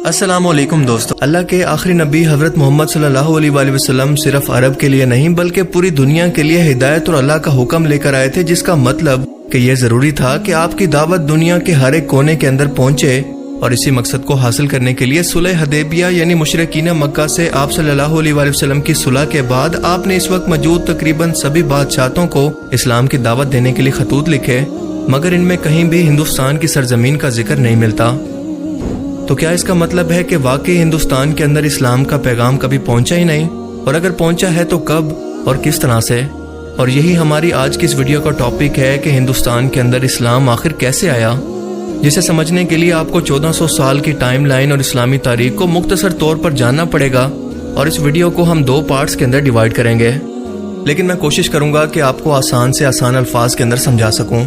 السلام علیکم دوستو، اللہ کے آخری نبی حضرت محمد صلی اللہ علیہ وآلہ وسلم صرف عرب کے لیے نہیں بلکہ پوری دنیا کے لیے ہدایت اور اللہ کا حکم لے کر آئے تھے، جس کا مطلب کہ یہ ضروری تھا کہ آپ کی دعوت دنیا کے ہر ایک کونے کے اندر پہنچے، اور اسی مقصد کو حاصل کرنے کے لیے صلح حدیبیہ یعنی مشرکین مکہ سے آپ صلی اللہ علیہ وآلہ وسلم کی صلح کے بعد آپ نے اس وقت موجود تقریباً سبھی بادشاہتوں کو اسلام کی دعوت دینے کے لیے خطوط لکھے، مگر ان میں کہیں بھی ہندوستان کی سرزمین کا ذکر نہیں ملتا۔ تو کیا اس کا مطلب ہے کہ واقعی ہندوستان کے اندر اسلام کا پیغام کبھی پہنچا ہی نہیں؟ اور اگر پہنچا ہے تو کب اور کس طرح سے؟ اور یہی ہماری آج کی اس ویڈیو کا ٹاپک ہے کہ ہندوستان کے اندر اسلام آخر کیسے آیا، جسے سمجھنے کے لیے آپ کو 1400 سال کی ٹائم لائن اور اسلامی تاریخ کو مختصر طور پر جاننا پڑے گا، اور اس ویڈیو کو ہم 2 پارٹس کے اندر ڈیوائیڈ کریں گے، لیکن میں کوشش کروں گا کہ آپ کو آسان سے آسان الفاظ کے اندر سمجھا سکوں۔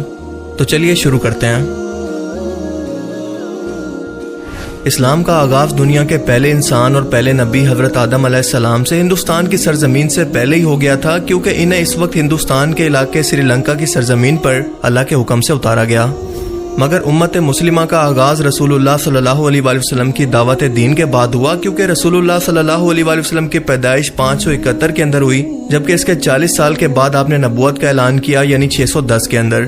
تو چلیے شروع کرتے ہیں۔ اسلام کا آغاز دنیا کے پہلے انسان اور پہلے نبی حضرت آدم علیہ السلام سے ہندوستان کی سرزمین سے پہلے ہی ہو گیا تھا، کیونکہ انہیں اس وقت ہندوستان کے علاقے سری لنکا کی سرزمین پر اللہ کے حکم سے اتارا گیا۔ مگر امت مسلمہ کا آغاز رسول اللہ صلی اللہ علیہ وآلہ وسلم کی دعوت دین کے بعد ہوا، کیونکہ رسول اللہ صلی اللہ علیہ وآلہ وسلم کی پیدائش 571 کے اندر ہوئی، جبکہ اس کے 40 سال کے بعد آپ نے نبوت کا اعلان کیا، یعنی 610 کے اندر۔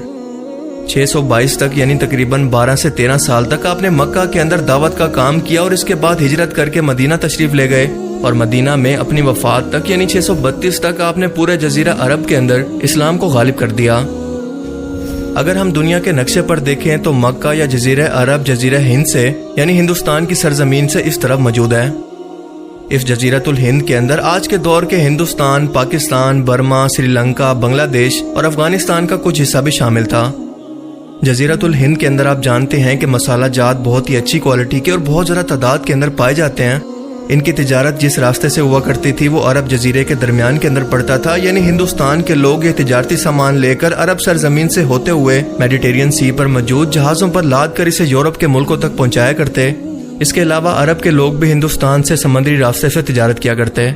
622 تک یعنی تقریباً 12 سے 13 سال تک آپ نے مکہ کے اندر دعوت کا کام کیا، اور اس کے بعد ہجرت کر کے مدینہ تشریف لے گئے، اور مدینہ میں اپنی وفات تک یعنی 632 تک آپ نے پورے جزیرہ عرب کے اندر اسلام کو غالب کر دیا۔ اگر ہم دنیا کے نقشے پر دیکھیں تو مکہ یا جزیرہ عرب جزیرہ ہند سے یعنی ہندوستان کی سرزمین سے اس طرف موجود ہے۔ اس جزیرۃ الہند کے اندر آج کے دور کے ہندوستان، پاکستان، برما، سری لنکا، بنگلہ دیش اور افغانستان کا کچھ حصہ بھی شامل تھا۔ جزیرۃ الہند کے اندر آپ جانتے ہیں کہ مسالہ جات بہت ہی اچھی کوالٹی کے اور بہت زیادہ تعداد کے اندر پائے جاتے ہیں۔ ان کی تجارت جس راستے سے ہوا کرتی تھی وہ عرب جزیرے کے درمیان کے اندر پڑتا تھا، یعنی ہندوستان کے لوگ یہ تجارتی سامان لے کر عرب سرزمین سے ہوتے ہوئے میڈیٹرین سی پر موجود جہازوں پر لاد کر اسے یورپ کے ملکوں تک پہنچایا کرتے۔ اس کے علاوہ عرب کے لوگ بھی ہندوستان سے سمندری راستے سے تجارت کیا کرتے۔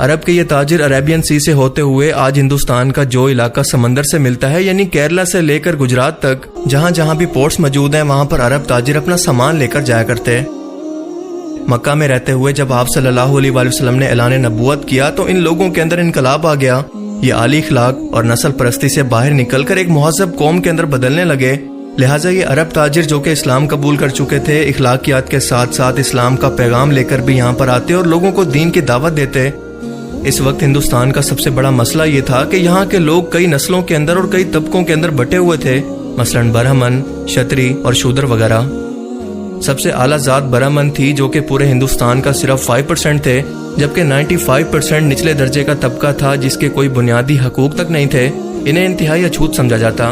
عرب کے یہ تاجر عربین سی سے ہوتے ہوئے آج ہندوستان کا جو علاقہ سمندر سے ملتا ہے، یعنی کیرلا سے لے کر گجرات تک جہاں جہاں بھی پورٹس موجود ہیں، وہاں پر عرب تاجر اپنا سامان لے کر جایا کرتے۔ مکہ میں رہتے ہوئے جب آپ صلی اللہ علیہ وآلہ وسلم نے اعلان نبوت کیا تو ان لوگوں کے اندر انقلاب آ گیا۔ یہ اعلی اخلاق اور نسل پرستی سے باہر نکل کر ایک مہذب قوم کے اندر بدلنے لگے، لہٰذا یہ عرب تاجر جو کہ اسلام قبول کر چکے تھے، اخلاقیات کے ساتھ ساتھ اسلام کا پیغام لے کر بھی یہاں پر آتے اور لوگوں کو دین کی دعوت دیتے۔ اس وقت ہندوستان کا سب سے بڑا مسئلہ یہ تھا کہ یہاں کے لوگ کئی نسلوں کے اندر اور کئی طبقوں کے اندر بٹے ہوئے تھے، مثلاً برہمن، شتری اور شودر وغیرہ۔ سب سے اعلیٰ ذات برہمن تھی، جو کہ پورے ہندوستان کا صرف 5% تھے، جبکہ 95% نچلے درجے کا طبقہ تھا جس کے کوئی بنیادی حقوق تک نہیں تھے۔ انہیں انتہائی اچھوت سمجھا جاتا۔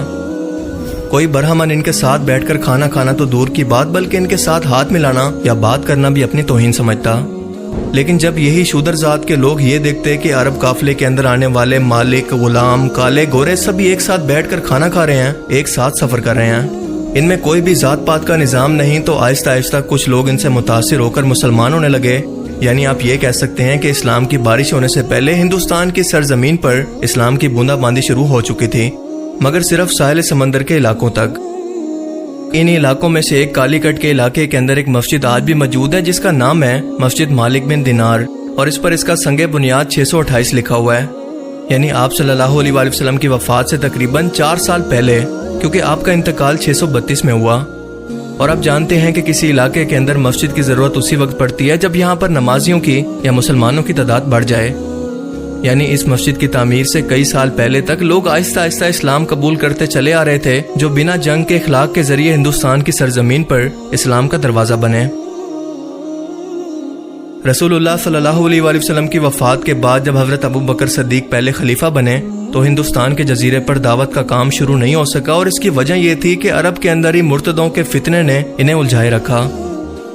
کوئی برہمن ان کے ساتھ بیٹھ کر کھانا کھانا تو دور کی بات، بلکہ ان کے ساتھ ہاتھ ملانا یا بات کرنا بھی اپنی توہین سمجھتا۔ لیکن جب یہی شودر ذات کے لوگ یہ دیکھتے کہ عرب قافلے کے اندر آنے والے مالک، غلام، کالے، گورے سبھی ایک ساتھ بیٹھ کر کھانا کھا رہے ہیں، ایک ساتھ سفر کر رہے ہیں، ان میں کوئی بھی ذات پات کا نظام نہیں، تو آہستہ آہستہ کچھ لوگ ان سے متاثر ہو کر مسلمان ہونے لگے۔ یعنی آپ یہ کہہ سکتے ہیں کہ اسلام کی بارش ہونے سے پہلے ہندوستان کی سرزمین پر اسلام کی بوندا باندی شروع ہو چکی تھی، مگر صرف ساحل سمندر کے علاقوں تک۔ ان علاقوں میں سے ایک کالی کٹ کے علاقے کے اندر ایک مسجد آج بھی موجود ہے، جس کا نام ہے مسجد مالک بن دینار، اور اس پر اس کا سنگ بنیاد 628 لکھا ہوا ہے، یعنی آپ صلی اللہ علیہ وآلہ وسلم کی وفات سے تقریباً 4 سال پہلے، کیونکہ آپ کا انتقال 632 میں ہوا۔ اور آپ جانتے ہیں کہ کسی علاقے کے اندر مسجد کی ضرورت اسی وقت پڑتی ہے جب یہاں پر نمازیوں کی یا مسلمانوں کی تعداد بڑھ جائے۔ یعنی اس مسجد کی تعمیر سے کئی سال پہلے تک لوگ آہستہ آہستہ اسلام قبول کرتے چلے آ رہے تھے، جو بنا جنگ کے اخلاق کے ذریعے ہندوستان کی سرزمین پر اسلام کا دروازہ بنے۔ رسول اللہ صلی اللہ علیہ وآلہ وسلم کی وفات کے بعد جب حضرت ابو بکر صدیق پہلے خلیفہ بنے تو ہندوستان کے جزیرے پر دعوت کا کام شروع نہیں ہو سکا، اور اس کی وجہ یہ تھی کہ عرب کے اندر ہی مرتدوں کے فتنے نے انہیں الجھائے رکھا،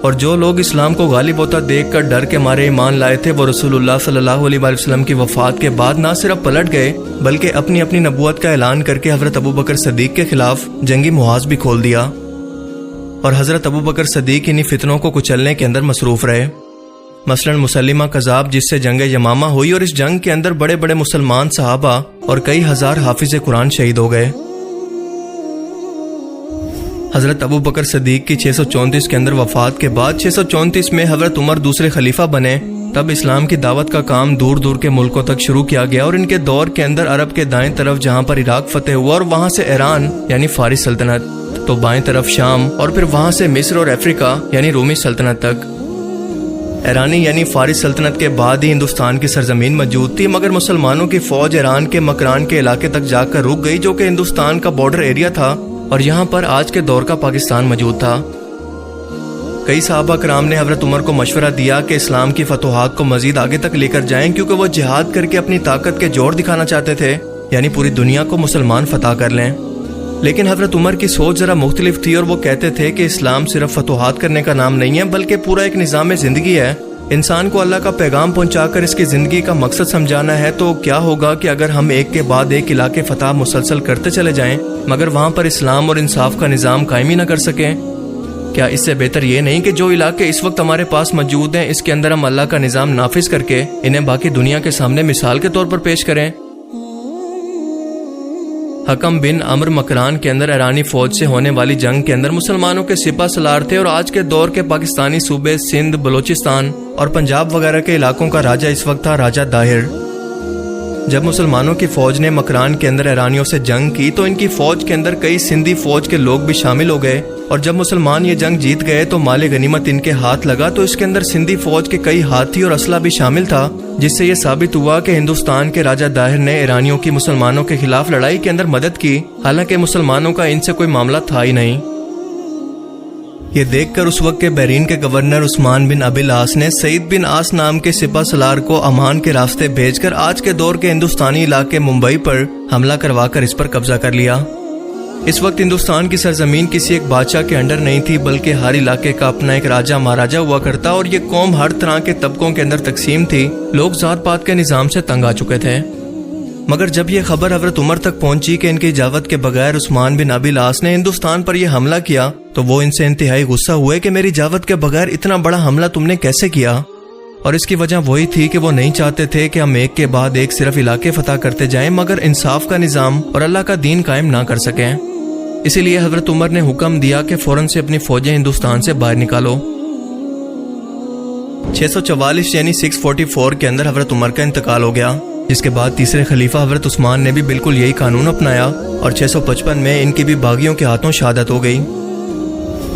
اور جو لوگ اسلام کو غالب ہوتا دیکھ کر ڈر کے مارے ایمان لائے تھے، وہ رسول اللہ صلی اللہ علیہ وآلہ وسلم کی وفات کے بعد نہ صرف پلٹ گئے بلکہ اپنی اپنی نبوت کا اعلان کر کے حضرت ابو بکر صدیق کے خلاف جنگی محاذ بھی کھول دیا، اور حضرت ابو بکر صدیق انہی فتنوں کو کچلنے کے اندر مصروف رہے۔ مثلاً مسلمہ کذاب جس سے جنگ یمامہ ہوئی، اور اس جنگ کے اندر بڑے بڑے مسلمان صحابہ اور کئی ہزار حافظ قرآن شہید ہو گئے۔ حضرت ابو بکر صدیق کی 634 کے اندر وفات کے بعد 634 میں حضرت عمر دوسرے خلیفہ بنے. تب اسلام کی دعوت کا کام دور دور کے ملکوں تک شروع کیا گیا اور ان کے دور کے اندر عرب کے دائیں طرف جہاں پر عراق فتح ہوا اور وہاں سے ایران یعنی فارس سلطنت، تو بائیں طرف شام اور پھر وہاں سے مصر اور افریقہ یعنی رومی سلطنت تک. ایرانی یعنی فارس سلطنت کے بعد ہی ہندوستان کی سرزمین موجود تھی، مگر مسلمانوں کی فوج ایران کے مکران کے علاقے تک جا کر رک گئی جو کہ ہندوستان کا بارڈر ایریا تھا اور یہاں پر آج کے دور کا پاکستان موجود تھا. کئی صحابہ کرام نے حضرت عمر کو مشورہ دیا کہ اسلام کی فتوحات کو مزید آگے تک لے کر جائیں، کیونکہ وہ جہاد کر کے اپنی طاقت کے جوڑ دکھانا چاہتے تھے، یعنی پوری دنیا کو مسلمان فتح کر لیں. لیکن حضرت عمر کی سوچ ذرا مختلف تھی اور وہ کہتے تھے کہ اسلام صرف فتوحات کرنے کا نام نہیں ہے بلکہ پورا ایک نظام زندگی ہے. انسان کو اللہ کا پیغام پہنچا کر اس کی زندگی کا مقصد سمجھانا ہے. تو کیا ہوگا کہ اگر ہم ایک کے بعد ایک علاقے فتح مسلسل کرتے چلے جائیں مگر وہاں پر اسلام اور انصاف کا نظام قائم ہی نہ کر سکیں؟ کیا اس سے بہتر یہ نہیں کہ جو علاقے اس وقت ہمارے پاس موجود ہیں اس کے اندر ہم اللہ کا نظام نافذ کر کے انہیں باقی دنیا کے سامنے مثال کے طور پر پیش کریں؟ حکم بن عمر مکران کے اندر ایرانی فوج سے ہونے والی جنگ کے اندر مسلمانوں کے سپہ سالار تھے اور آج کے دور کے پاکستانی صوبے سندھ، بلوچستان اور پنجاب وغیرہ کے علاقوں کا راجہ اس وقت تھا راجہ داہر. جب مسلمانوں کی فوج نے مکران کے اندر ایرانیوں سے جنگ کی تو ان کی فوج کے اندر کئی سندھی فوج کے لوگ بھی شامل ہو گئے اور جب مسلمان یہ جنگ جیت گئے تو مال غنیمت ان کے ہاتھ لگا تو اس کے اندر سندھی فوج کے کئی ہاتھی اور اسلحہ بھی شامل تھا، جس سے یہ ثابت ہوا کہ ہندوستان کے راجہ داہر نے ایرانیوں کی مسلمانوں کے خلاف لڑائی کے اندر مدد کی، حالانکہ مسلمانوں کا ان سے کوئی معاملہ تھا ہی نہیں. یہ دیکھ کر اس وقت کے بحرین کے گورنر عثمان بن ابی العاص نے سعید بن عاص نام کے سپہ سالار کو امان کے راستے بھیج کر آج کے دور کے ہندوستانی علاقے ممبئی پر حملہ کروا کر اس پر قبضہ کر لیا. اس وقت ہندوستان کی سرزمین کسی ایک بادشاہ کے انڈر نہیں تھی بلکہ ہر علاقے کا اپنا ایک راجہ مہاراجہ ہوا کرتا اور یہ قوم ہر طرح کے طبقوں کے اندر تقسیم تھی. لوگ ذات پات کے نظام سے تنگ آ چکے تھے. مگر جب یہ خبر حضرت عمر تک پہنچی کہ ان کی اجازت کے بغیر عثمان بن ابی العاص نے ہندوستان پر یہ حملہ کیا تو وہ ان سے انتہائی غصہ ہوئے کہ میری اجازت کے بغیر اتنا بڑا حملہ تم نے کیسے کیا؟ اور اس کی وجہ وہی تھی کہ وہ نہیں چاہتے تھے کہ ہم ایک کے بعد ایک صرف علاقے فتح کرتے جائیں مگر انصاف کا نظام اور اللہ کا دین قائم نہ کر سکیں. اسی لیے حضرت عمر نے حکم دیا کہ فوراً سے اپنی فوجیں ہندوستان سے باہر نکالو. 644 یعنی 644 کے اندر حضرت عمر کا انتقال ہو گیا، جس کے بعد تیسرے خلیفہ حضرت عثمان نے بھی بالکل یہی قانون اپنایا اور 655 میں ان کی بھی باغیوں کے ہاتھوں شہادت ہو گئی.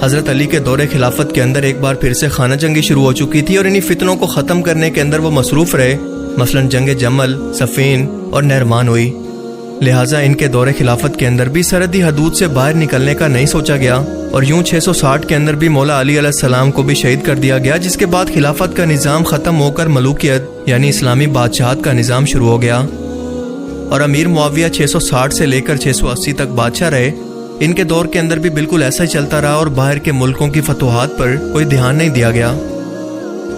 حضرت علی کے دور خلافت کے اندر ایک بار پھر سے خانہ جنگی شروع ہو چکی تھی اور انہی فتنوں کو ختم کرنے کے اندر وہ مصروف رہے. مثلا جنگ جمل، صفین اور نہروان ہوئی. لہٰذا ان کے دور خلافت کے اندر بھی سرحدی حدود سے باہر نکلنے کا نہیں سوچا گیا اور یوں 660 کے اندر بھی مولا علی علیہ السلام کو بھی شہید کر دیا گیا، جس کے بعد خلافت کا نظام ختم ہو کر ملوکیت یعنی اسلامی بادشاہت کا نظام شروع ہو گیا. اور امیر معاویہ 660 سے لے کر 680 تک بادشاہ رہے. ان کے دور کے اندر بھی بالکل ایسا ہی چلتا رہا اور باہر کے ملکوں کی فتوحات پر کوئی دھیان نہیں دیا گیا.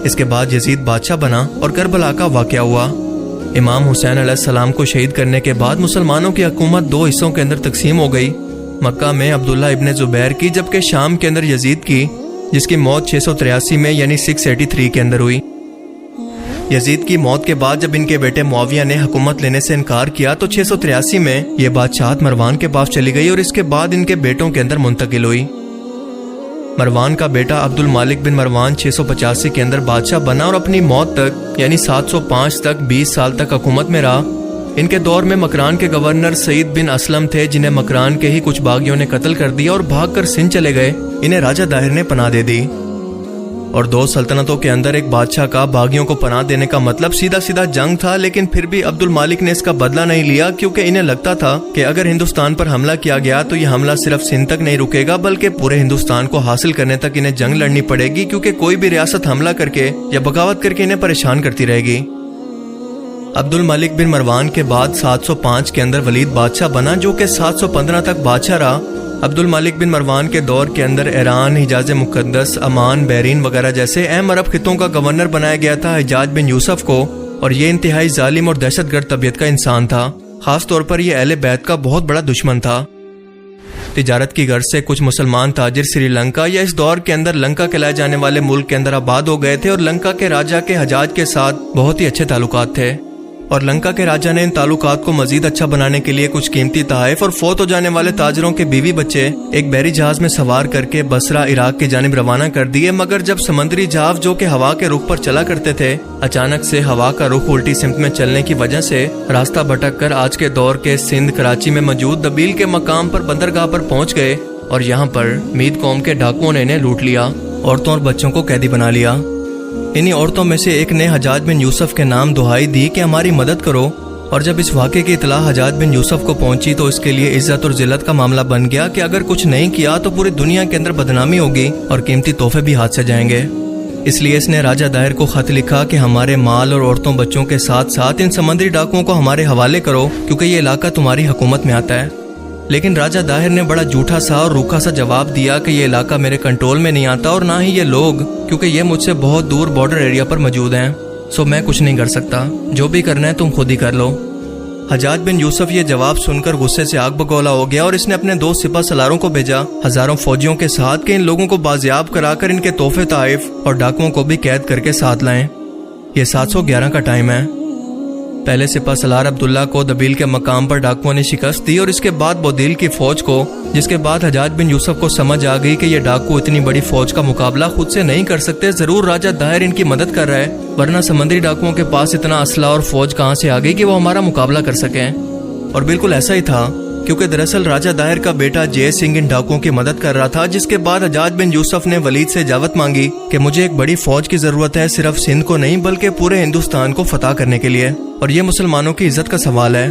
اس کے بعد یزید بادشاہ بنا اور کربلا کا واقعہ ہوا. امام حسین علیہ السلام کو شہید کرنے کے بعد مسلمانوں کی حکومت دو حصوں کے اندر تقسیم ہو گئی. مکہ میں عبداللہ ابن زبیر کی، جبکہ شام کے اندر یزید کی، جس کی موت 683 میں یعنی 683 کے اندر ہوئی. یزید کی موت کے بعد جب ان کے بیٹے معاویہ نے حکومت لینے سے انکار کیا تو 683 میں یہ بادشاہت مروان کے پاس چلی گئی اور اس کے بعد ان کے بیٹوں کے اندر منتقل ہوئی. مروان کا بیٹا عبد المالک بن مروان 685 کے اندر بادشاہ بنا اور اپنی موت تک یعنی 705 تک 20 سال تک حکومت میں رہا. ان کے دور میں مکران کے گورنر سعید بن اسلم تھے، جنہیں مکران کے ہی کچھ باغیوں نے قتل کر دیا اور بھاگ کر سندھ چلے گئے. انہیں راجہ داہر نے پناہ دے دی. اور دو سلطنتوں کے اندر ایک بادشاہ کا باغیوں کو پناہ دینے کا مطلب سیدھا سیدھا جنگ تھا، لیکن پھر بھی عبد المالک نے اس کا بدلہ نہیں لیا کیونکہ انہیں لگتا تھا کہ اگر ہندوستان پر حملہ کیا گیا تو یہ حملہ صرف سندھ تک نہیں رکے گا بلکہ پورے ہندوستان کو حاصل کرنے تک انہیں جنگ لڑنی پڑے گی، کیونکہ کوئی بھی ریاست حملہ کر کے یا بغاوت کر کے انہیں پریشان کرتی رہے گی. عبد المالک بن مروان کے بعد 705 کے اندر ولید بادشاہ بنا، جو کہ 715 تک بادشاہ رہا. عبد المالک بن مروان کے دور کے اندر ایران، حجاز مقدس، عمان، بحرین وغیرہ جیسے اہم عرب خطوں کا گورنر بنایا گیا تھا حجاج بن یوسف کو، اور یہ انتہائی ظالم اور دہشت گرد طبیعت کا انسان تھا. خاص طور پر یہ اہل بیت کا بہت بڑا دشمن تھا. تجارت کی غرض سے کچھ مسلمان تاجر سری لنکا یا اس دور کے اندر لنکا کہلائے جانے والے ملک کے اندر آباد ہو گئے تھے اور لنکا کے راجہ کے حجاج کے ساتھ بہت ہی اچھے تعلقات تھے. اور لنکا کے راجا نے ان تعلقات کو مزید اچھا بنانے کے لیے کچھ قیمتی تحائف اور فوت ہو جانے والے تاجروں کے بیوی بچے ایک بحری جہاز میں سوار کر کے بصرہ عراق کی جانب روانہ کر دیے، مگر جب سمندری جہاز جو کہ ہوا کے رخ پر چلا کرتے تھے اچانک سے ہوا کا رخ الٹی سمت میں چلنے کی وجہ سے راستہ بھٹک کر آج کے دور کے سندھ کراچی میں موجود دبیل کے مقام پر بندرگاہ پر پہنچ گئے، اور یہاں پر مید قوم کے ڈاکوؤں نے انہیں لوٹ لیا، عورتوں اور بچوں کو قیدی بنا لیا۔ انہی عورتوں میں سے ایک نے حجاج بن یوسف کے نام دہائی دی کہ ہماری مدد کرو، اور جب اس واقعے کی اطلاع حجاج بن یوسف کو پہنچی تو اس کے لیے عزت اور ذلت کا معاملہ بن گیا کہ اگر کچھ نہیں کیا تو پوری دنیا کے اندر بدنامی ہوگی اور قیمتی تحفے بھی ہاتھ سے جائیں گے۔ اس لیے اس نے راجہ داہر کو خط لکھا کہ ہمارے مال اور عورتوں بچوں کے ساتھ ساتھ ان سمندری ڈاکوؤں کو ہمارے حوالے کرو کیونکہ یہ علاقہ تمہاری حکومت میں آتا ہے۔ لیکن راجہ داہر نے بڑا جھوٹا سا اور روکھا سا جواب دیا کہ یہ علاقہ میرے کنٹرول میں نہیں آتا اور نہ ہی یہ لوگ، کیونکہ یہ مجھ سے بہت دور بارڈر ایریا پر موجود ہیں، سو میں کچھ نہیں کر سکتا، جو بھی کرنا ہے تم خود ہی کر لو۔ حجاج بن یوسف یہ جواب سن کر غصے سے آگ بگولا ہو گیا اور اس نے اپنے 2 سپہ سالاروں کو بھیجا ہزاروں فوجیوں کے ساتھ کہ ان لوگوں کو بازیاب کرا کر ان کے تحفے تحائف اور ڈاکوؤں کو بھی قید کر کے ساتھ لائیں۔ یہ 711 کا ٹائم ہے۔ پہلے سپہ سالار عبداللہ کو دبیل کے مقام پر ڈاکوؤں نے شکست دی، اور اس کے بعد بودیل کی فوج کو، جس کے بعد حجاج بن یوسف کو سمجھ آ گئی کہ یہ ڈاکو اتنی بڑی فوج کا مقابلہ خود سے نہیں کر سکتے، ضرور راجہ داہر ان کی مدد کر رہا ہے، ورنہ سمندری ڈاکوؤں کے پاس اتنا اسلحہ اور فوج کہاں سے آ گئی کہ وہ ہمارا مقابلہ کر سکیں۔ اور بالکل ایسا ہی تھا، کیونکہ دراصل راجہ داہر کا بیٹا جے سنگھ ان ڈاکوؤں کی مدد کر رہا تھا، جس کے بعد حجاج بن یوسف نے ولید سے اجازت مانگی کہ مجھے ایک بڑی فوج کی ضرورت ہے، صرف سندھ کو نہیں بلکہ پورے ہندوستان کو فتح کرنے کے لیے، اور یہ مسلمانوں کی عزت کا سوال ہے۔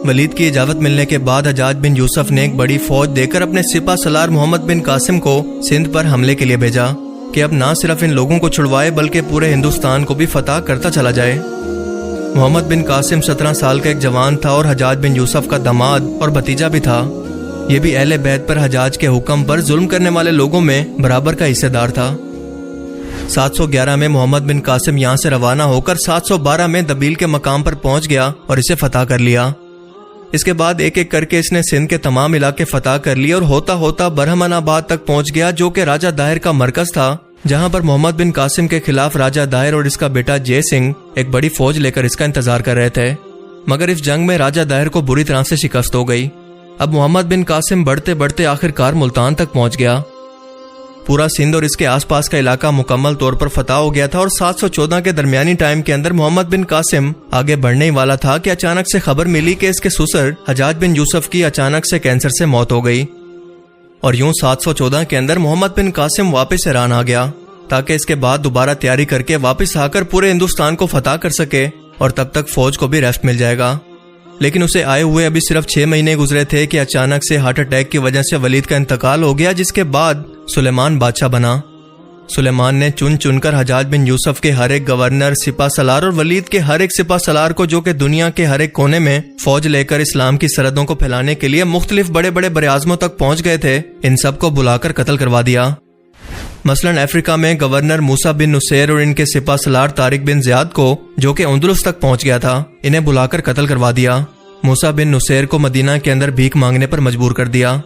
ولید کی اجازت ملنے کے بعد حجاج بن یوسف نے ایک بڑی فوج دے کر اپنے سپہ سالار محمد بن قاسم کو سندھ پر حملے کے لیے بھیجا کہ اب نہ صرف ان لوگوں کو چھڑوائے بلکہ پورے ہندوستان کو بھی فتح کرتا چلا جائے۔ محمد بن قاسم 17 سال کا ایک جوان تھا اور حجاج بن یوسف کا داماد اور بھتیجا بھی تھا۔ یہ بھی اہل بیت پر حجاج کے حکم پر ظلم کرنے والے لوگوں میں برابر کا حصہ دار تھا۔ 711 میں محمد بن قاسم یہاں سے روانہ ہو کر 712 میں دبیل کے مقام پر پہنچ گیا اور اسے فتح کر لیا۔ اس کے بعد ایک ایک کر کے اس نے سندھ کے تمام علاقے فتح کر لیے اور ہوتا ہوتا برہمن آباد تک پہنچ گیا، جو کہ راجہ داہر کا مرکز تھا، جہاں پر محمد بن قاسم کے خلاف راجہ داہر اور اس کا بیٹا جے سنگھ ایک بڑی فوج لے کر اس کا انتظار کر رہے تھے، مگر اس جنگ میں راجہ داہر کو بری طرح سے شکست ہو گئی۔ اب محمد بن قاسم بڑھتے بڑھتے آخر کار ملتان تک پہنچ گیا۔ پورا سندھ اور اس کے آس پاس کا علاقہ مکمل طور پر فتح ہو گیا تھا، اور 714 کے درمیانی ٹائم کے اندر محمد بن قاسم آگے بڑھنے ہی والا تھا کہ اچانک سے خبر ملی کہ اس کے سسر حجاج بن یوسف کی اچانک سے کینسر سے موت ہو گئی، اور یوں 714 کے اندر محمد بن قاسم واپس ایران آ گیا تاکہ اس کے بعد دوبارہ تیاری کر کے واپس آ کر پورے ہندوستان کو فتح کر سکے، اور تب تک فوج کو بھی ریسٹ مل جائے گا۔ لیکن اسے آئے ہوئے ابھی صرف 6 مہینے گزرے تھے کہ اچانک سے ہارٹ اٹیک کی وجہ سے ولید کا انتقال ہو گیا، جس کے بعد سلیمان بادشاہ بنا۔ سلیمان نے چن چن کر حجاج بن یوسف کے ہر ایک گورنر، سپہ سالار اور ولید کے ہر ایک سپہ سالار کو، جو کہ دنیا کے ہر ایک کونے میں فوج لے کر اسلام کی سرحدوں کو پھیلانے کے لیے مختلف بڑے بڑے براعظموں تک پہنچ گئے تھے، ان سب کو بلا کر قتل کروا دیا۔ مثلاً افریقہ میں گورنر موسیٰ بن نصیر اور ان کے سپہ سالار طارق بن زیاد کو، جو کہ اندلس تک پہنچ گیا تھا، انہیں بلا کر قتل کروا دیا۔ موسیٰ بن نصیر کو مدینہ کے اندر بھیک مانگنے پر مجبور کر دیا۔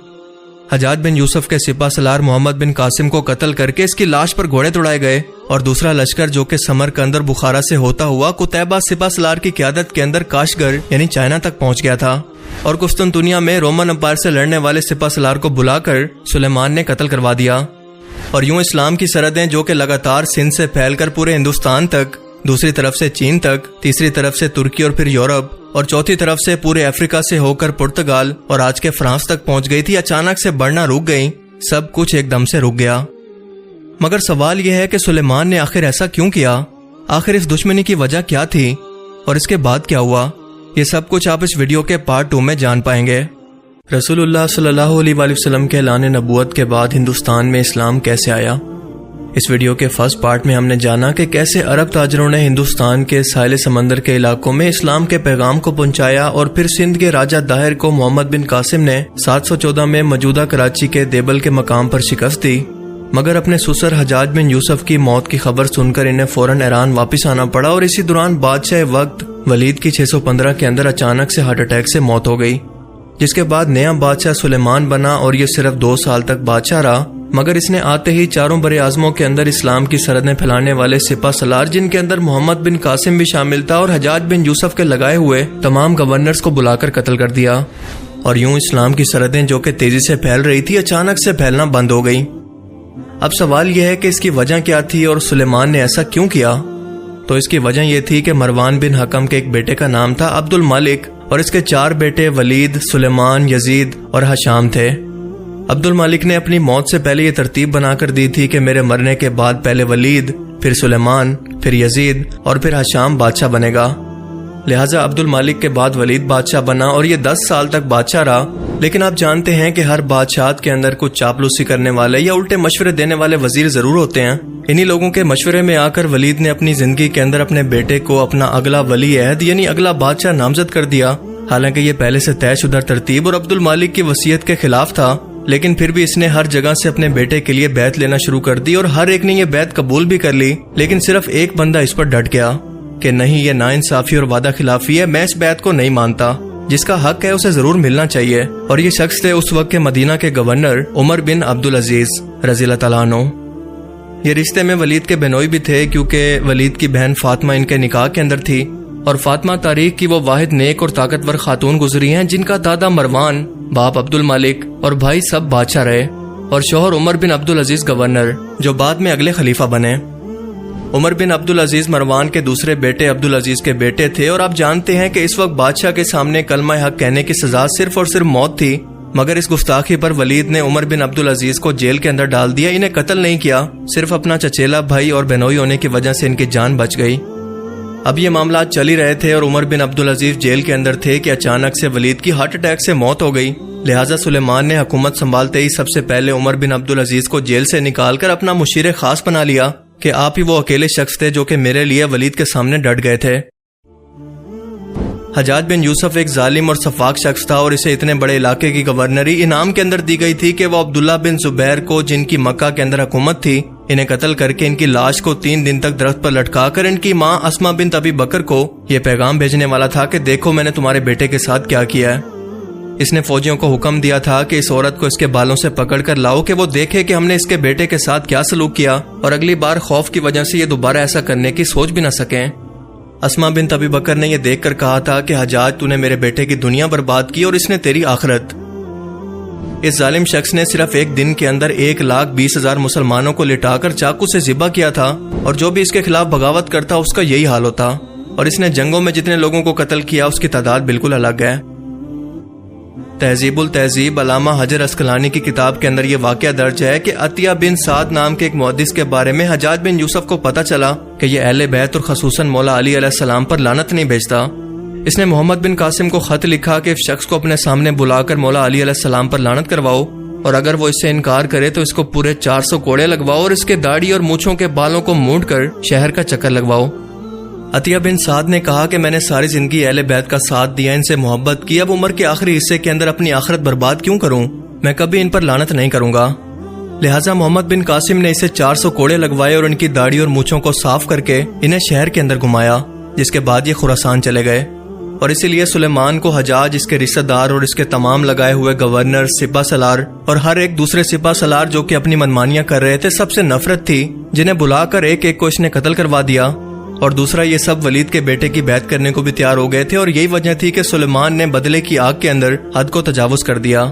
حجاج بن یوسف کے سپہ سالار محمد بن قاسم کو قتل کر کے اس کی لاش پر گھوڑے توڑائے گئے، اور دوسرا لشکر جو کہ سمرقند اور بخارا سے ہوتا ہوا قتیبہ سپہ سالار کی قیادت کے اندر کاشگر یعنی چائنا تک پہنچ گیا تھا، اور قسطنطنیہ میں رومن امپائر سے لڑنے والے سپہ سالار کو بلا کر سلیمان نے قتل کروا دیا۔ اور یوں اسلام کی سرحدیں جو کہ لگاتار سندھ سے پھیل کر پورے ہندوستان تک، دوسری طرف سے چین تک، تیسری طرف سے ترکی اور پھر یورپ، اور چوتھی طرف سے پورے افریقہ سے ہو کر پرتگال اور آج کے فرانس تک پہنچ گئی تھی، اچانک سے بڑھنا رک گئی، سب کچھ ایک دم سے رک گیا۔ مگر سوال یہ ہے کہ سلیمان نے آخر ایسا کیوں کیا؟ آخر اس دشمنی کی وجہ کیا تھی، اور اس کے بعد کیا ہوا؟ یہ سب کچھ آپ اس ویڈیو کے پارٹ 2 میں جان پائیں گے۔ رسول اللہ صلی اللہ علیہ وآلہ وسلم کے اعلان نبوت کے بعد ہندوستان میں اسلام کیسے آیا؟ اس ویڈیو کے فرسٹ پارٹ میں ہم نے جانا کہ کیسے عرب تاجروں نے ہندوستان کے ساحل سمندر کے علاقوں میں اسلام کے پیغام کو پہنچایا، اور پھر سندھ کے راجہ داہر کو محمد بن قاسم نے 714 میں موجودہ کراچی کے دیبل کے مقام پر شکست دی، مگر اپنے سسر حجاج بن یوسف کی موت کی خبر سن کر انہیں فوراً ایران واپس آنا پڑا، اور اسی دوران بادشاہ وقت ولید کی 615 کے اندر اچانک سے ہارٹ اٹیک سے موت ہو گئی، جس کے بعد نیا بادشاہ سلیمان بنا، اور یہ صرف 2 سال تک بادشاہ رہا، مگر اس نے آتے ہی چاروں بر اعظموں کے اندر اسلام کی سرحدیں پھیلانے والے سپہ سالار، جن کے اندر محمد بن قاسم بھی شامل تھا، اور حجاج بن یوسف کے لگائے ہوئے تمام گورنرز کو بلا کر قتل کر دیا، اور یوں اسلام کی سرحدیں جو کہ تیزی سے پھیل رہی تھی اچانک سے پھیلنا بند ہو گئی۔ اب سوال یہ ہے کہ اس کی وجہ کیا تھی اور سلیمان نے ایسا کیوں کیا؟ تو اس کی وجہ یہ تھی کہ مروان بن حکم کے ایک بیٹے کا نام تھا عبد الملک، اور اس کے 4 بیٹے ولید، سلیمان، یزید اور حشام تھے۔ عبد الملک نے اپنی موت سے پہلے یہ ترتیب بنا کر دی تھی کہ میرے مرنے کے بعد پہلے ولید، پھر سلیمان، پھر یزید اور پھر حشام بادشاہ بنے گا۔ لہٰذا عبد الملک کے بعد ولید بادشاہ بنا اور یہ 10 سال تک بادشاہ رہا۔ لیکن آپ جانتے ہیں کہ ہر بادشاہت کے اندر کچھ چاپلوسی کرنے والے یا الٹے مشورے دینے والے وزیر ضرور ہوتے ہیں۔ انہی لوگوں کے مشورے میں آ کر ولید نے اپنی زندگی کے اندر اپنے بیٹے کو اپنا اگلا ولی عہد یعنی اگلا بادشاہ نامزد کر دیا، حالانکہ یہ پہلے سے طے شدہ ترتیب اور عبد الملک کی وصیت کے خلاف تھا۔ لیکن پھر بھی اس نے ہر جگہ سے اپنے بیٹے کے لیے بیعت لینا شروع کر دی، اور ہر ایک نے یہ بیعت قبول بھی کر لی، لیکن صرف ایک بندہ اس پر ڈٹ گیا کہ نہیں، یہ ناانصافی اور وعدہ خلافی ہے، میں اس بیعت کو نہیں مانتا، جس کا حق ہے اسے ضرور ملنا چاہیے۔ اور یہ شخص تھے اس وقت کے مدینہ کے گورنر عمر بن عبدالعزیز رضی اللہ تعالیٰ عنہ۔ یہ رشتے میں ولید کے بہنوئی بھی تھے، کیونکہ ولید کی بہن فاطمہ ان کے نکاح کے اندر تھی، اور فاطمہ تاریخ کی وہ واحد نیک اور طاقتور خاتون گزری ہیں جن کا دادا مروان، باپ عبد الملک اور بھائی سب بادشاہ رہے، اور شوہر عمر بن عبدالعزیز گورنر، جو بعد میں اگلے خلیفہ بنے۔ عمر بن عبدالعزیز مروان کے دوسرے بیٹے عبدالعزیز کے بیٹے تھے، اور آپ جانتے ہیں کہ اس وقت بادشاہ کے سامنے کلمہ حق کہنے کی سزا صرف اور صرف موت تھی، مگر اس گستاخی پر ولید نے عمر بن عبدالعزیز کو جیل کے اندر ڈال دیا۔ انہیں قتل نہیں کیا، صرف اپنا چچیلا بھائی اور بہنوئی ہونے کی وجہ سے ان کی جان بچ گئی۔ اب یہ معاملات چل ہی رہے تھے اور عمر بن عبدالعزیز جیل کے اندر تھے کہ اچانک سے ولید کی ہارٹ اٹیک سے موت ہو گئی۔ لہٰذا سلیمان نے حکومت سنبھالتے ہی سب سے پہلے عمر بن عبدالعزیز کو جیل سے نکال کر اپنا مشیر خاص بنا لیا کہ آپ ہی وہ اکیلے شخص تھے جو کہ میرے لیے ولید کے سامنے ڈٹ گئے تھے۔ حجاج بن یوسف ایک ظالم اور سفاک شخص تھا، اور اسے اتنے بڑے علاقے کی گورنری انعام کے اندر دی گئی تھی کہ وہ عبداللہ بن زبیر کو، جن کی مکہ کے اندر حکومت تھی، انہیں قتل کر کے ان کی لاش کو 3 دن تک درخت پر لٹکا کر ان کی ماں اسما بنت ابی بکر کو یہ پیغام بھیجنے والا تھا کہ دیکھو میں نے تمہارے بیٹے کے ساتھ کیا کیا ہے۔ اس نے فوجیوں کو حکم دیا تھا کہ اس عورت کو اس کے بالوں سے پکڑ کر لاؤ کہ وہ دیکھے کہ ہم نے اس کے بیٹے کے ساتھ کیا سلوک کیا، اور اگلی بار خوف کی وجہ سے یہ دوبارہ ایسا کرنے کی سوچ بھی نہ سکیں۔ اسما بنت ابی بکر نے یہ دیکھ کر کہا تھا کہ حجاج تو نے میرے بیٹے کی دنیا برباد کی اور اس نے تیری آخرت۔ اس ظالم شخص نے صرف ایک دن کے اندر 1,20,000 مسلمانوں کو لٹا کر چاقو سے ذبح کیا تھا، اور جو بھی اس کے خلاف بغاوت کرتا اس کا یہی حال ہوتا، اور اس نے جنگوں میں جتنے لوگوں کو قتل کیا اس کی تعداد بالکل الگ ہے۔ تہذیب التہذیب علامہ حجر اسقلانی کی کتاب کے اندر یہ واقعہ درج ہے کہ عطیہ بن سعد نام کے ایک محدث کے بارے میں حجاج بن یوسف کو پتہ چلا کہ یہ اہل بیت اور خصوصاً مولا علی علیہ السلام پر لعنت نہیں بھیجتا۔ اس نے محمد بن قاسم کو خط لکھا کہ اس شخص کو اپنے سامنے بلا کر مولا علی علیہ السلام پر لعنت کرواؤ، اور اگر وہ اس سے انکار کرے تو اس کو پورے 400 کوڑے لگواؤ اور اس کے داڑھی اور مونچھوں کے بالوں کو مونڈ کر شہر کا چکر لگواؤ۔ عطیہ بن سعد نے کہا کہ میں نے ساری زندگی اہل بیت کا ساتھ دیا، ان سے محبت کی، اب عمر کے آخری حصے کے اندر اپنی آخرت برباد کیوں کروں؟ میں کبھی ان پر لعنت نہیں کروں گا۔ لہٰذا محمد بن قاسم نے اسے 400 کوڑے لگوائے اور ان کی داڑھی اور مونچھوں کو صاف کر کے انہیں شہر کے اندر گھمایا، جس کے بعد یہ خراسان چلے گئے۔ اور اسی لیے سلیمان کو حجاج، اس کے رشتہ دار اور اس کے تمام لگائے ہوئے گورنر، سپہ سالار اور ہر ایک دوسرے سپہ سالار جو کہ اپنی منمانیاں کر رہے تھے سب سے نفرت تھی، جنہیں بلا کر ایک ایک کو اس نے قتل کروا دیا۔ اور دوسرا یہ سب ولید کے بیٹے کی بیعت کرنے کو بھی تیار ہو گئے تھے، اور یہی وجہ تھی کہ سلیمان نے بدلے کی آگ کے اندر حد کو تجاوز کر دیا۔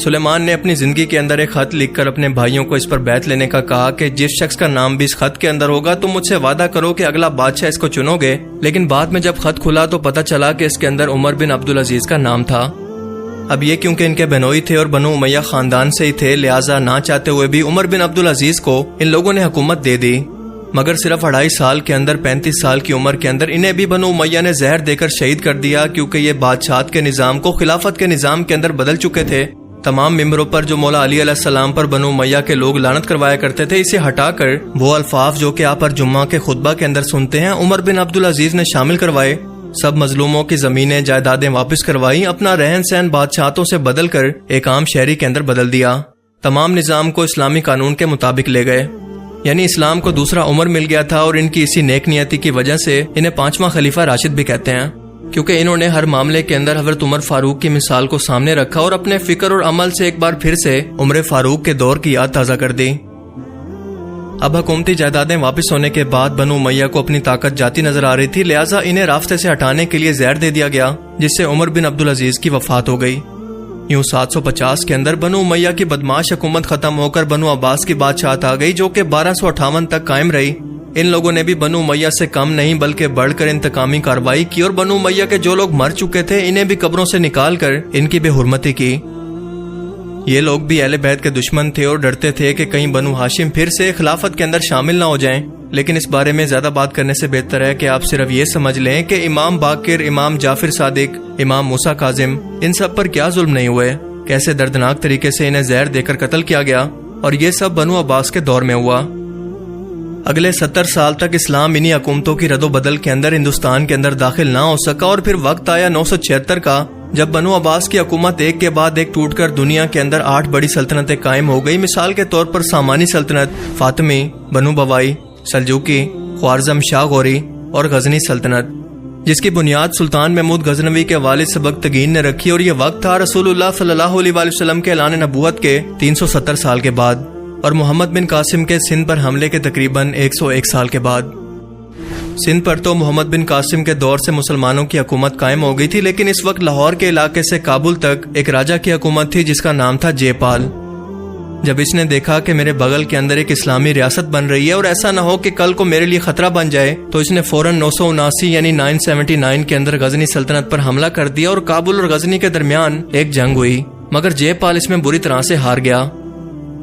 سلیمان نے اپنی زندگی کے اندر ایک خط لکھ کر اپنے بھائیوں کو اس پر بیعت لینے کا کہا کہ جس شخص کا نام بھی اس خط کے اندر ہوگا تم مجھ سے وعدہ کرو کہ اگلا بادشاہ اس کو چنو گے۔ لیکن بعد میں جب خط کھلا تو پتہ چلا کہ اس کے اندر عمر بن عبدالعزیز کا نام تھا۔ اب یہ کیونکہ ان کے بہنوئی تھے اور بنو امیہ خاندان سے ہی تھے، لہٰذا نہ چاہتے ہوئے بھی عمر بن عبدالعزیز کو ان لوگوں نے حکومت دے دی، مگر صرف 2.5 سال کے اندر 35 سال کی عمر کے اندر انہیں بھی بنو امیہ نے زہر دے کر شہید کر دیا، کیونکہ یہ بادشاہت کے نظام کو خلافت کے نظام کے اندر بدل چکے تھے۔ تمام ممبروں پر جو مولا علی علیہ السلام پر بنو امیہ کے لوگ لعنت کروایا کرتے تھے، اسے ہٹا کر وہ الفاظ جو کہ آپ ہر جمعہ کے خطبہ کے اندر سنتے ہیں عمر بن عبدالعزیز نے شامل کروائے۔ سب مظلوموں کی زمینیں جائیدادیں واپس کروائی، اپنا رہن سہن بادشاہتوں سے بدل کر ایک عام شہری کے اندر بدل دیا، تمام نظام کو اسلامی قانون کے مطابق لے گئے۔ یعنی اسلام کو دوسرا عمر مل گیا تھا، اور ان کی اسی نیک نیتی کی وجہ سے انہیں 5واں خلیفہ راشد بھی کہتے ہیں، کیونکہ انہوں نے ہر معاملے کے اندر حضرت عمر فاروق کی مثال کو سامنے رکھا اور اپنے فکر اور عمل سے ایک بار پھر سے عمر فاروق کے دور کی یاد تازہ کر دی۔ اب حکومتی جائیدادیں واپس ہونے کے بعد بنو امیہ کو اپنی طاقت جاتی نظر آ رہی تھی، لہٰذا انہیں راستے سے ہٹانے کے لیے زہر دے دیا گیا، جس سے عمر بن عبدالعزیز کی وفات ہو گئی۔ یوں 750 کے اندر بنو امیہ کی بدماش حکومت ختم ہو کر بنو عباس کی بادشاہت آ گئی، جو کہ 1258 تک قائم رہی۔ ان لوگوں نے بھی بنو امیہ سے کم نہیں بلکہ بڑھ کر انتقامی کارروائی کی اور بنو امیہ کے جو لوگ مر چکے تھے انہیں بھی قبروں سے نکال کر ان کی بے حرمتی کی۔ یہ لوگ بھی اہل بیت کے دشمن تھے اور ڈرتے تھے کہ کہیں بنو ہاشم پھر سے خلافت کے اندر شامل نہ ہو جائیں، لیکن اس بارے میں زیادہ بات کرنے سے بہتر ہے کہ آپ صرف یہ سمجھ لیں کہ امام باقر، امام جعفر صادق، امام موسیٰ کاظم، ان سب پر کیا ظلم نہیں ہوئے، کیسے دردناک طریقے سے انہیں زہر دے کر قتل کیا گیا، اور یہ سب بنو عباس کے دور میں ہوا۔ اگلے 70 سال تک اسلام انہی حکومتوں کی رد و بدل کے اندر ہندوستان کے اندر داخل نہ ہو سکا، اور پھر وقت آیا 976 کا، جب بنو عباس کی حکومت ایک کے بعد ایک ٹوٹ کر دنیا کے اندر 8 بڑی سلطنتیں قائم ہو گئی۔ مثال کے طور پر سامانی سلطنت، فاطمی، بنو بوائی، سلجوقی، خوارزم شاہ غوری اور غزنی سلطنت، جس کی بنیاد سلطان محمود غزنوی کے والد سبکتگین نے رکھی، اور یہ وقت تھا رسول اللہ صلی اللہ علیہ وآلہ وسلم کے اعلان نبوت کے 370 سال کے بعد، اور محمد بن قاسم کے سندھ پر حملے کے تقریباً 101 سال کے بعد۔ سندھ پر تو محمد بن قاسم کے دور سے مسلمانوں کی حکومت قائم ہو گئی تھی، لیکن اس وقت لاہور کے علاقے سے کابل تک ایک راجہ کی حکومت تھی جس کا نام تھا جے پال۔ جب اس نے دیکھا کہ میرے بغل کے اندر ایک اسلامی ریاست بن رہی ہے اور ایسا نہ ہو کہ کل کو میرے لیے خطرہ بن جائے، تو اس نے فوراً 979 یعنی 979 کے اندر غزنی سلطنت پر حملہ کر دیا، اور کابل اور غزنی کے درمیان ایک جنگ ہوئی، مگر جے پال اس میں بری طرح سے ہار گیا۔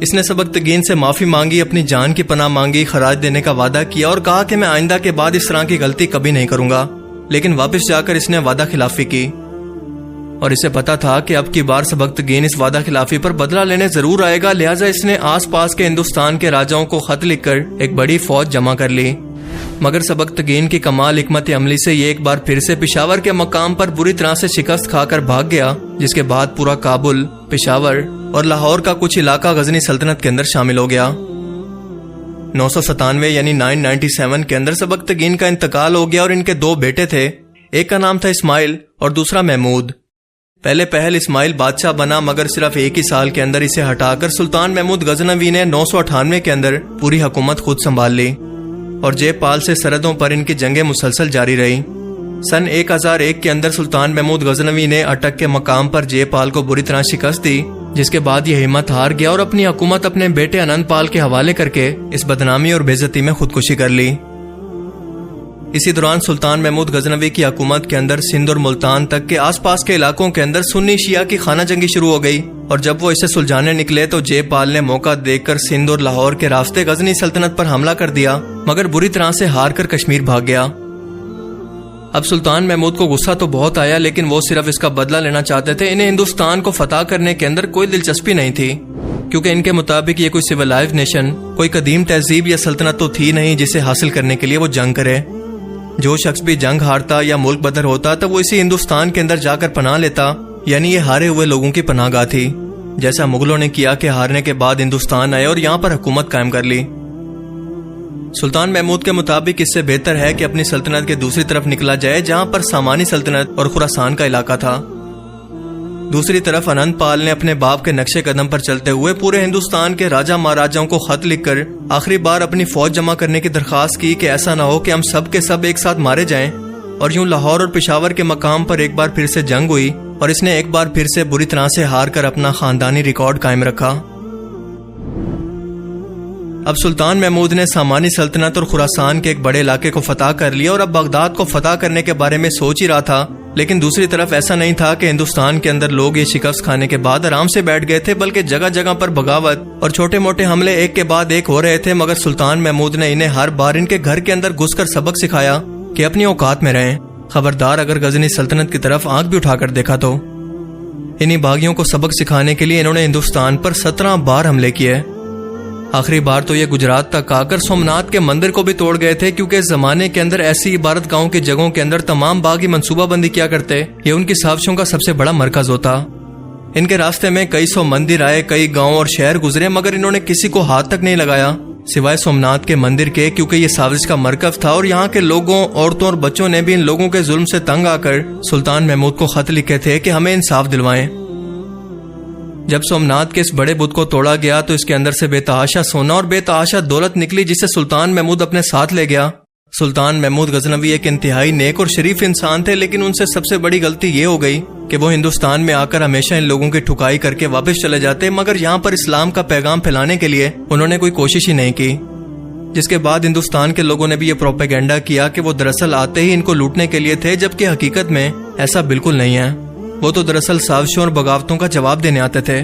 اس نے سبکتگین سے معافی مانگی، اپنی جان کی پناہ مانگی، خراج دینے کا وعدہ کیا اور کہا کہ میں آئندہ کے بعد اس طرح کی غلطی کبھی نہیں کروں گا، لیکن واپس جا کر اس نے وعدہ خلافی کی، اور اسے پتا تھا کہ اب کی بار سبکتگین اس وعدہ خلافی پر بدلہ لینے ضرور آئے گا، لہٰذا اس نے آس پاس کے ہندوستان کے راجاؤں کو خط لکھ کر ایک بڑی فوج جمع کر لی، مگر سبکتگین کی کمال حکمت عملی سے یہ ایک بار پھر سے پشاور کے مقام پر بری طرح سے شکست کھا کر بھاگ گیا، جس کے بعد پورا کابل، پشاور اور لاہور کا کچھ علاقہ غزنی سلطنت کے اندر شامل ہو گیا۔ 997 یعنی 997 کے اندر سبکتگین کا انتقال ہو گیا، اور ان کے 2 بیٹے تھے، ایک کا نام تھا اسماعیل اور دوسرا محمود۔ پہل اسماعیل بادشاہ بنا، مگر صرف ایک ہی سال کے اندر اسے ہٹا کر سلطان محمود غزنوی نے 998 کے اندر پوری حکومت خود سنبھال لی، اور جے پال سے سرحدوں پر ان کی جنگیں مسلسل جاری رہی۔ سن 1001 کے اندر سلطان محمود غزنوی نے اٹک کے مقام پر جے پال کو بری طرح شکست دی، جس کے بعد یہ ہمت ہار گیا اور اپنی حکومت اپنے بیٹے انند پال کے حوالے کر کے اس بدنامی اور بے عزتی میں خودکشی کر لی۔ اسی دوران سلطان محمود غزنوی کی حکومت کے اندر سندھ اور ملتان تک کے آس پاس کے علاقوں کے اندر سنی شیعہ کی خانہ جنگی شروع ہو گئی، اور جب وہ اسے سلجھانے نکلے تو جے پال نے موقع دیکھ کر سندھ اور لاہور کے راستے غزنی سلطنت پر حملہ کر دیا، مگر بری طرح سے ہار کر کشمیر بھاگ گیا۔ اب سلطان محمود کو غصہ تو بہت آیا، لیکن وہ صرف اس کا بدلہ لینا چاہتے تھے، انہیں ہندوستان کو فتح کرنے کے اندر کوئی دلچسپی نہیں تھی، کیونکہ ان کے مطابق یہ کوئی سویلائزڈ نیشن، کوئی قدیم تہذیب یا سلطنت تو تھی نہیں جسے حاصل کرنے کے لیے وہ جنگ کرے۔ جو شخص بھی جنگ ہارتا یا ملک بدر ہوتا تو وہ اسی ہندوستان کے اندر جا کر پناہ لیتا، یعنی یہ ہارے ہوئے لوگوں کی پناہ گاہ تھی، جیسا مغلوں نے کیا کہ ہارنے کے بعد ہندوستان آئے اور یہاں پر حکومت قائم کر لی۔ سلطان محمود کے مطابق اس سے بہتر ہے کہ اپنی سلطنت کے دوسری طرف نکلا جائے، جہاں پر سامانی سلطنت اور خراسان کا علاقہ تھا۔ دوسری طرف انند پال نے اپنے باپ کے نقشے قدم پر چلتے ہوئے پورے ہندوستان کے راجہ مہاراجاؤں کو خط لکھ کر آخری بار اپنی فوج جمع کرنے کی درخواست کی کہ ایسا نہ ہو کہ ہم سب کے سب ایک ساتھ مارے جائیں، اور یوں لاہور اور پشاور کے مقام پر ایک بار پھر سے جنگ ہوئی، اور اس نے ایک بار پھر سے بری طرح سے ہار کر اپنا خاندانی ریکارڈ قائم رکھا۔ اب سلطان محمود نے سامانی سلطنت اور خراسان کے ایک بڑے علاقے کو فتح کر لیا، اور اب بغداد کو فتح کرنے کے بارے میں سوچ ہی رہا تھا، لیکن دوسری طرف ایسا نہیں تھا کہ ہندوستان کے اندر لوگ یہ شکست کھانے کے بعد آرام سے بیٹھ گئے تھے، بلکہ جگہ جگہ پر بغاوت اور چھوٹے موٹے حملے ایک کے بعد ایک ہو رہے تھے، مگر سلطان محمود نے انہیں ہر بار ان کے گھر کے اندر گھس کر سبق سکھایا کہ اپنی اوقات میں رہیں، خبردار اگر غزنی سلطنت کی طرف آنکھ بھی اٹھا کر دیکھا تو۔ انہی باغیوں کو سبق سکھانے کے لیے انہوں نے ہندوستان پر 17 بار حملے کیے۔ آخری بار تو یہ گجرات تک آ کر سومنات کے مندر کو بھی توڑ گئے تھے، کیونکہ اس زمانے کے اندر ایسی عبادت گاہوں کی جگہوں کے اندر تمام باغی منصوبہ بندی کیا کرتے، یہ ان کی سازشوں کا سب سے بڑا مرکز ہوتا۔ ان کے راستے میں کئی سو مندر آئے، کئی گاؤں اور شہر گزرے، مگر انہوں نے کسی کو ہاتھ تک نہیں لگایا، سوائے سومناتھ کے مندر کے، کیونکہ یہ سازش کا مرکز تھا اور یہاں کے لوگوں، عورتوں اور بچوں نے بھی ان لوگوں کے ظلم سے تنگ آ کر سلطان محمود کو خط لکھے تھے کہ ہمیں انصاف دلوائیں۔ جب سومناتھ کے اس بڑے بت کو توڑا گیا تو اس کے اندر سے بے تحاشا سونا اور بے تحاشا دولت نکلی، جسے سلطان محمود اپنے ساتھ لے گیا۔ سلطان محمود غزنوی ایک انتہائی نیک اور شریف انسان تھے، لیکن ان سے سب سے بڑی غلطی یہ ہو گئی کہ وہ ہندوستان میں آ کر ہمیشہ ان لوگوں کی ٹھکائی کر کے واپس چلے جاتے، مگر یہاں پر اسلام کا پیغام پھیلانے کے لیے انہوں نے کوئی کوشش ہی نہیں کی۔ جس کے بعد ہندوستان کے لوگوں نے بھی یہ پروپیگنڈا کیا کہ وہ دراصل آتے ہی ان کو لوٹنے کے لیے تھے، جبکہ حقیقت میں ایسا بالکل نہیں ہے۔ وہ تو دراصل سازشوں اور بغاوتوں کا جواب دینے آتے تھے۔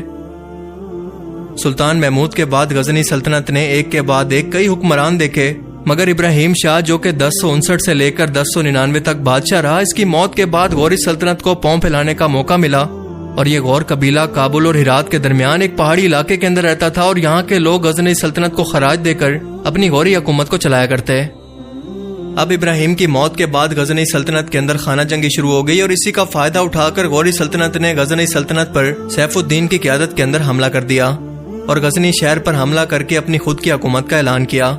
سلطان محمود کے بعد غزنی سلطنت نے ایک کے بعد ایک کئی حکمران دیکھے، مگر ابراہیم شاہ جو کہ 1059 سے لے کر 1099 تک بادشاہ رہا، اس کی موت کے بعد غوری سلطنت کو پاؤں پھیلانے کا موقع ملا، اور یہ غور قبیلہ کابل اور ہرات کے درمیان ایک پہاڑی علاقے کے اندر رہتا تھا، اور یہاں کے لوگ غزنی سلطنت کو خراج دے کر اپنی غوری حکومت کو چلایا کرتے۔ اب ابراہیم کی موت کے بعد غزنی سلطنت کے اندر خانہ جنگی شروع ہو گئی، اور اسی کا فائدہ اٹھا کر غوری سلطنت نے غزنی سلطنت پر سیف الدین کی قیادت کے اندر حملہ کر دیا اور غزنی شہر پر حملہ کر کے اپنی خود کی حکومت کا اعلان کیا۔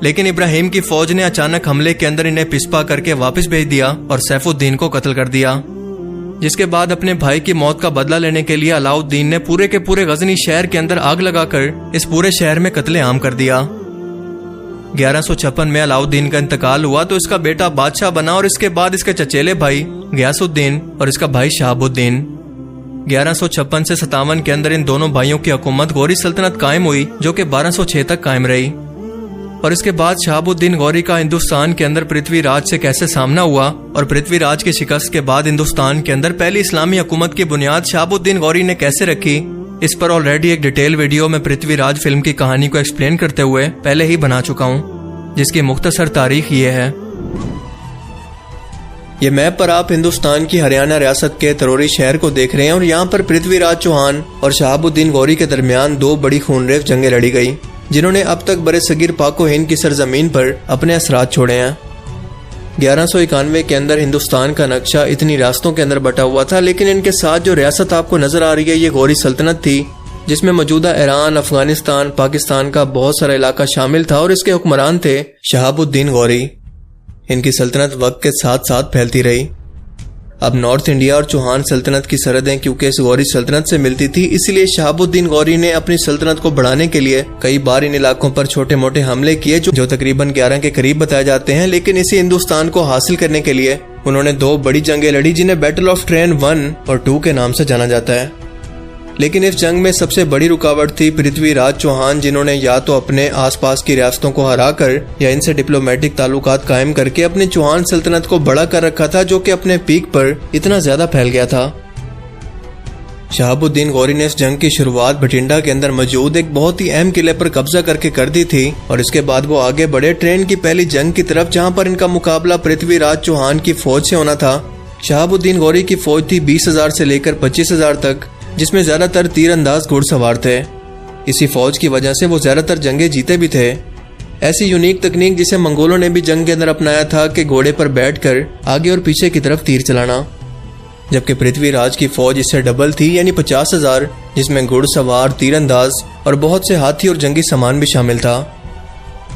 لیکن ابراہیم کی فوج نے اچانک حملے کے اندر انہیں پسپا کر کے واپس بھیج دیا اور سیف الدین کو قتل کر دیا، جس کے بعد اپنے بھائی کی موت کا بدلہ لینے کے لیے علاؤ الدین نے پورے کے پورے غزنی شہر کے اندر آگ لگا کر اس پورے شہر میں قتل عام کر دیا۔ 1156 میں علاؤ الدین کا انتقال ہوا تو اس کا بیٹا بادشاہ بنا، اور اس کے بعد اس کے چچیلے بھائی غیاث الدین اور اس کا بھائی شہاب الدین۔ 1156 سے 57 کے اندر ان دونوں بھائیوں کی حکومت غوری سلطنت قائم ہوئی، جو کہ 1206 تک قائم رہی۔ اور اس کے بعد شہاب الدین غوری کا ہندوستان کے اندر پرتھوی راج سے کیسے سامنا ہوا، اور پرتھوی راج کی شکست کے بعد ہندوستان کے اندر پہلی اسلامی حکومت کی بنیاد شہاب الدین غوری نے کیسے رکھی، اس پر آلریڈی ایک ڈیٹیل ویڈیو میں پرتھوی راج فلم کی کہانی کو ایکسپلین کرتے ہوئے پہلے ہی بنا چکا ہوں، جس کی مختصر تاریخ یہ ہے۔ یہ میپ پر آپ ہندوستان کی ہریانہ ریاست کے تروری شہر کو دیکھ رہے ہیں، اور یہاں پر پرتھوی راج چوہان اور شہاب الدین غوری کے درمیان دو بڑی خونریز جنگیں لڑی گئی، جنہوں نے اب تک برے صغیر پاک و ہند کی سرزمین پر اپنے اثرات چھوڑے ہیں۔ 1191 کے اندر ہندوستان کا نقشہ اتنی ریاستوں کے اندر بٹا ہوا تھا، لیکن ان کے ساتھ جو ریاست آپ کو نظر آ رہی ہے یہ غوری سلطنت تھی، جس میں موجودہ ایران، افغانستان، پاکستان کا بہت سارا علاقہ شامل تھا، اور اس کے حکمران تھے شہاب الدین غوری۔ ان کی سلطنت وقت کے ساتھ ساتھ پھیلتی رہی۔ اب نارتھ انڈیا اور چوہان سلطنت کی سرحدیں کیونکہ اس غوری سلطنت سے ملتی تھی، اس لیے شہاب الدین غوری نے اپنی سلطنت کو بڑھانے کے لیے کئی بار ان علاقوں پر چھوٹے موٹے حملے کیے جو تقریباً 11 کے قریب بتائے جاتے ہیں، لیکن اسی ہندوستان کو حاصل کرنے کے لیے انہوں نے دو بڑی جنگیں لڑی، جنہیں بیٹل آف ٹرین 1 اور 2 کے نام سے جانا جاتا ہے۔ لیکن اس جنگ میں سب سے بڑی رکاوٹ تھی پرتھوی راج چوہان، جنہوں نے یا تو اپنے آس پاس کی ریاستوں کو ہرا کر یا ان سے ڈپلومیٹک تعلقات قائم کر کے اپنی چوہان سلطنت کو بڑا کر رکھا تھا، جو کہ اپنے پیک پر اتنا زیادہ پھیل گیا تھا۔ شہاب الدین غوری نے اس جنگ کی شروعات بھٹنڈا کے اندر موجود ایک بہت ہی اہم قلعے پر قبضہ کر کے کر دی تھی، اور اس کے بعد وہ آگے بڑھے ٹرین کی پہلی جنگ کی طرف، جہاں پر ان کا مقابلہ پرتھوی راج چوہان کی فوج سے ہونا تھا۔ شہاب الدین غوری کی فوج تھی 20,000 سے لے کر 25,000 تک، جس میں زیادہ تر تیر انداز گھڑ سوار تھے۔ اسی فوج کی وجہ سے وہ زیادہ تر جنگیں جیتے بھی تھے۔ ایسی یونیک تکنیک جسے منگولوں نے بھی جنگ کے اندر اپنایا تھا کہ گھوڑے پر بیٹھ کر آگے اور پیچھے کی طرف تیر چلانا، جبکہ پرتھوی راج کی فوج اس سے ڈبل تھی، یعنی 50,000، جس میں گھڑ سوار، تیر انداز اور بہت سے ہاتھی اور جنگی سامان بھی شامل تھا۔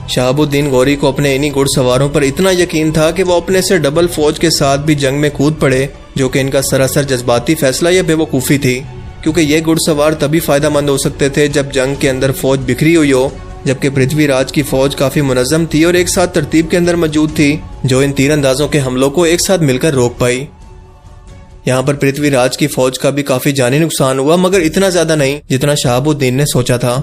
شہاب الدین غوری کو اپنے انہی گھڑ سواروں پر اتنا یقین تھا کہ وہ اپنے سے ڈبل فوج کے ساتھ بھی جنگ میں کود پڑے، جو کہ ان کا سراسر جذباتی فیصلہ یا بے وقوفی تھی، کیونکہ یہ گھڑ سوار تبھی فائدہ مند ہو سکتے تھے جب جنگ کے اندر فوج بکھری ہوئی ہو، جبکہ پرتھوی راج کی فوج کافی منظم تھی اور ایک ساتھ ترتیب کے اندر موجود تھی، جو ان تیر اندازوں کے حملوں کو ایک ساتھ مل کر روک پائی۔ یہاں پر پرتھوی راج کی فوج کا بھی کافی جانی نقصان ہوا، مگر اتنا زیادہ نہیں جتنا شہاب الدین نے سوچا تھا۔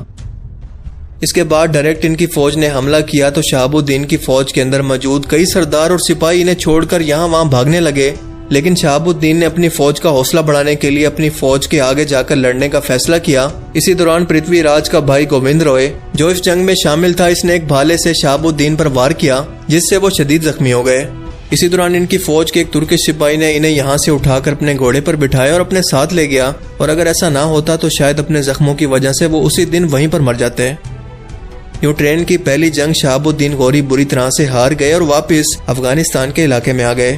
اس کے بعد ڈائریکٹ ان کی فوج نے حملہ کیا تو شہاب الدین کی فوج کے اندر موجود کئی سردار اور سپاہی انہیں چھوڑ کر یہاں وہاں بھاگنے لگے، لیکن شہاب الدین نے اپنی فوج کا حوصلہ بڑھانے کے لیے اپنی فوج کے آگے جا کر لڑنے کا فیصلہ کیا۔ اسی دوران پرتھوی راج کا بھائی گووند روئے، جو اس جنگ میں شامل تھا، اس نے ایک بھالے سے شہاب الدین پر وار کیا، جس سے وہ شدید زخمی ہو گئے۔ اسی دوران ان کی فوج کے ایک ترکش سپاہی نے انہیں یہاں سے اٹھا کر اپنے گھوڑے پر بٹھایا اور اپنے ساتھ لے گیا، اور اگر ایسا نہ ہوتا تو شاید اپنے زخموں کی وجہ سے وہ اسی دن وہیں پر مر جاتے۔ یوں ٹرین کی پہلی جنگ شہاب الدین غوری بری طرح سے ہار گئے اور واپس افغانستان کے علاقے میں آ گئے۔